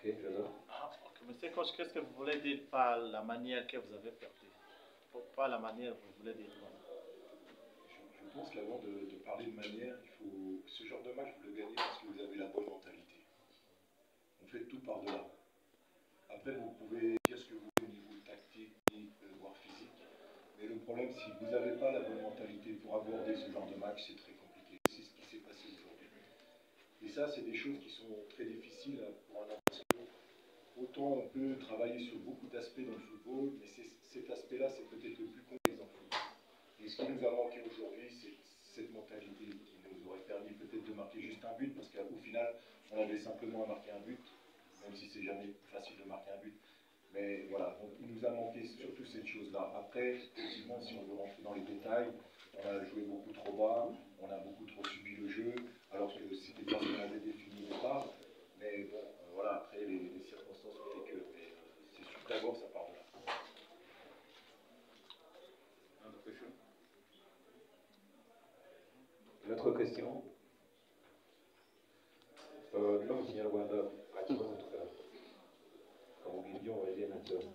Ok, Trésor. Ok, monsieur coach, qu'est-ce que vous voulez dire par la manière que vous avez perdu? Pas la manière, vous voulez dire quoi? Je pense qu'avant de parler de manière, ce genre de match, vous le gagnez parce que vous avez la bonne mentalité. On fait tout par-delà. Après, vous pouvez dire ce que vous voulez au niveau tactique, voire physique. Mais le problème, si vous n'avez pas la bonne mentalité pour aborder ce genre de match, c'est très compliqué. C'est ce qui s'est passé aujourd'hui. Et ça, c'est des choses qui sont très difficiles pour un entraîneur. Autant on peut travailler sur beaucoup d'aspects dans le football, mais cet aspect-là, c'est peut-être le plus complexe dans le football. Et ce qui nous a manqué aujourd'hui, c'est cette mentalité qui nous aurait permis peut-être de marquer juste un but, parce qu'au final, on avait simplement à marquer un but, même si c'est jamais facile de marquer un but. Mais voilà, donc il nous a manqué surtout cette chose-là. Après, effectivement, si on veut rentrer dans les détails, on a joué beaucoup trop bas, on a beaucoup trop subi le jeu, alors que c'était pas ce qu'on avait défini au départ. Mais bon, voilà, après, les circonstances ont fait que. Mais c'est sûr d'abord, ça part de là. Une autre question? Non, Kinyarwanda, nta kibazo tukamubwira ibyo mubajije nta kibazo.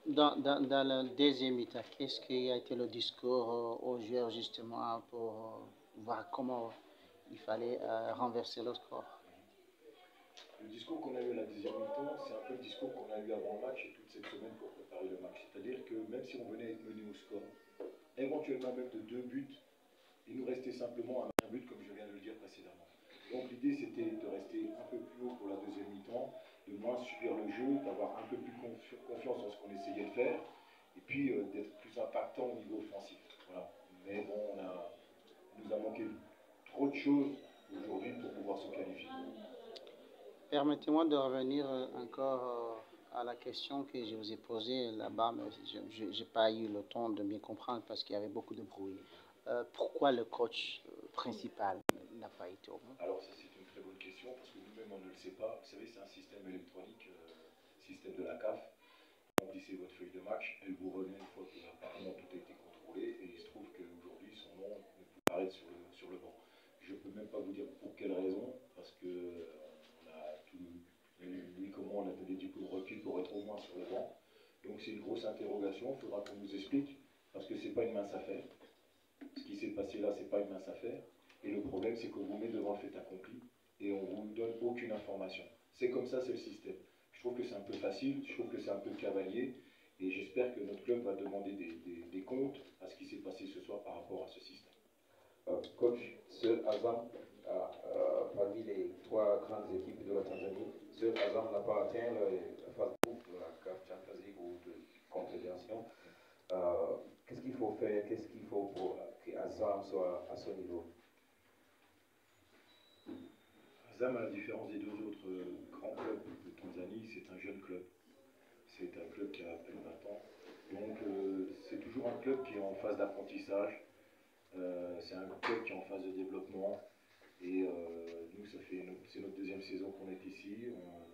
Dans le deuxième mi-temps, qu'est-ce qui a été le discours aux joueurs justement pour voir comment il fallait renverser le score? Le discours qu'on a eu à la deuxième mi-temps, c'est un peu le discours qu'on a eu avant le match et toute cette semaine pour préparer le match. C'est-à-dire que même si on venait à être mené au score, éventuellement même de 2 buts, il nous restait simplement un but, comme je viens de le dire précédemment. Donc l'idée, c'était de rester un peu plus haut pour la deuxième mi-temps, de moins subir le jeu, d'avoir un peu plus confiance dans ce qu'on essayait de faire, et puis d'être plus impactant au niveau offensif. Voilà. Mais bon, il nous a manqué trop de choses aujourd'hui pour pouvoir se qualifier. Permettez-moi de revenir encore à la question que je vous ai posée là-bas, mais je n'ai pas eu le temps de bien comprendre parce qu'il y avait beaucoup de bruit. Pourquoi le coach principal n'a pas été au moins? Alors ça, c'est une très bonne question parce que nous-mêmes, on ne le sait pas. Vous savez, c'est un système électronique, système de la CAF. Vous remplissez votre feuille de match, elle vous revient une fois que apparemment tout a été contrôlé et il se trouve qu'aujourd'hui, son nom ne peut pas apparaître sur le banc. Je ne peux même pas vous dire pour quelle raison, parce que lui comme moi, on a donné du coup de recul pour être au moins sur le banc. Donc c'est une grosse interrogation, il faudra qu'on nous explique, parce que c'est pas une mince affaire. Ce qui s'est passé là, c'est pas une mince affaire. Et le problème, c'est qu'on vous met devant le fait accompli et on ne vous donne aucune information. C'est comme ça, c'est le système. Je trouve que c'est un peu facile, je trouve que c'est un peu cavalier, et j'espère que notre club va demander des comptes à ce qui s'est passé ce soir par rapport à ce système. Coach, seul Azam, parmi les 3 grandes équipes de la Tanzanie, seul Azam n'a pas atteint la phase de groupe de la CAF Champions League ou de Confédération. Qu'est-ce qu'il faut faire, qu'est-ce qu'il faut pour que Azam soit à ce niveau? Azam, à la différence des 2 autres grands clubs de Tanzanie, c'est un jeune club. C'est un club qui a à peine 20 ans. Donc c'est toujours un club qui est en phase d'apprentissage. C'est un club qui est en phase de développement. Et nous, c'est notre 2e saison qu'on est ici.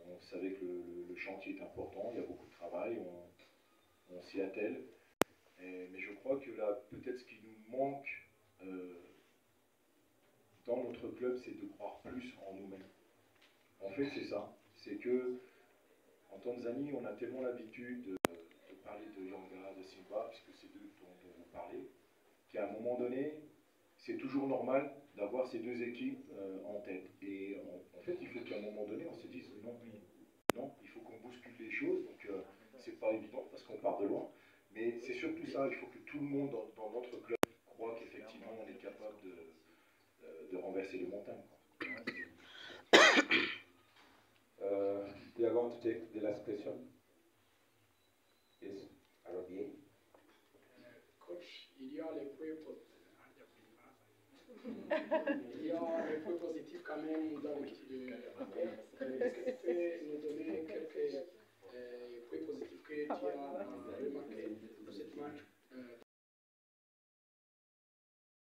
On savait que le chantier est important, il y a beaucoup de travail, on s'y attelle. Mais je crois que là, peut-être ce qui nous manque dans notre club, c'est de croire plus en nous-mêmes. En fait, c'est ça. C'est que en Tanzanie, on a tellement l'habitude de parler de Yanga, de Simba, puisque c'est d'eux dont vous parlez, qu'à un moment donné, c'est toujours normal d'avoir ces 2 équipes en tête. Et en fait, il faut qu'à un moment donné, on se dise non, il faut qu'on bouscule les choses. Donc, c'est pas évident parce qu'on part de loin. Mais c'est surtout ça, il faut que tout le monde dans notre club croit qu'effectivement, on est capable de renverser les montagnes. We are going to take the last question. Yes, Arabier. Coach, il y a les points positifs quand même dans l'équipe de